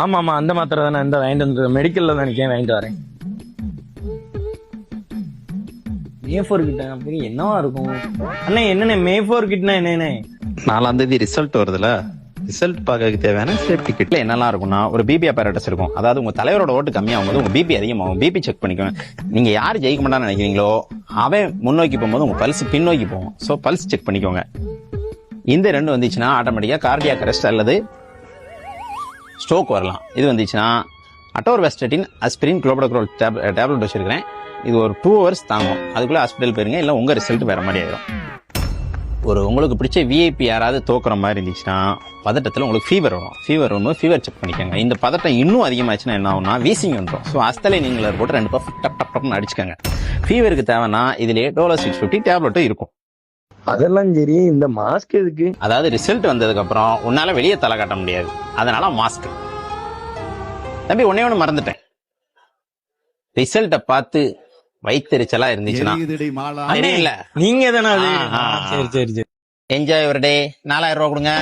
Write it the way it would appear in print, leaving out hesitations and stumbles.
ஆமா ஆமா, அந்த மாத்திரை தானே இந்த வாங்கிட்டு வந்து மெடிக்கல்ல தான் நிக்கேன், வாங்கிட்டு வரேன். மே4 கிட்ட அப்படி என்னவா இருக்கும் அண்ணே? என்னண்ணே மே4 கிட்னா என்னண்ணே? 4ஆம் தேதி ரிசல்ட் வருதுல, ரிசல்ட் பார்க்கறதுக்கு தேவையான சேஃப்டி கிட்ல என்னெல்லாம் இருக்கும்னா, ஒரு பிபி apparatus இருக்கும். அதாவது உங்க தலைவரோட ஓட்டு கம்மியாகும் போது உங்க பிபி அதிகமாகும். பிபி செக் பண்ணிக்கோங்க. நீங்க யார் ஜெயிக்க மாட்டான்னு நினைக்கிறீங்களோ அவன் முன்னோக்கி போகும்போது உங்க பல்ஸ் பின்னோக்கி போகும். ஸோ பல்ஸ் செக் பண்ணிக்கோங்க. இந்த ரெண்டு வந்துச்சுன்னா ஆட்டோமேட்டிக்கா கார்டியாக் அரெஸ்ட் அல்லது ஸ்ட்ரோக் வரலாம். இது வந்துச்சுன்னா அட்டோர்வாஸ்டட்டின், அஸ்பிரின், குளோபடோக்ரோல் டேப்லெட் வச்சிருக்கிறேன். இது ஒரு 2 hours தாங்கும். அதுக்குள்ள ஹாஸ்பிட்டல் போயிருங்க, இல்லை உங்க ரிசல்ட் வேற மாதிரி ஆயிடும். ஒரு உங்களுக்கு பிடிச்ச விஐபி யாராவது தோக்குற மாதிரி இருந்துச்சுன்னா பதட்டத்தில் உங்களுக்கு ஃபீவர் வரும். ஃபீவர் வரும்போது ஃபீவர் செக் பண்ணிக்கோங்க. இந்த பதட்டம் இன்னும் அதிகமாச்சுன்னா என்ன ஆகும்னா வீசிங் வந்துடும். ஸோ அஸ்தலை நீங்கள போட்டு 2 பஃப் டப் டப் டப்னு அடிச்சுக்கோங்க. ஃபீவருக்கு தேவைன்னா இதுலேயே டோலோ 650 டேப்லெட்டும் இருக்கும். அதெல்லாம் சரி, இந்த மாஸ்க் எதுக்கு? அதாவது ரிசல்ட் வந்ததுக்கு அப்புறம் உன்னால வெளியே தலை காட்ட முடியாது, அதனால மாஸ்க். தம்பி ஒன்னே ஒன்று மறந்துட்டேன், ரிசல்ட்டை பார்த்து வயிற்றுச்சலா இருந்துச்சுன்னா நீங்க தானே அது? ஆ, ஆ, ஆ. சரி சரி சரி. என்ஜாய் ஒரு டே 4000 ரூபா கொடுங்க.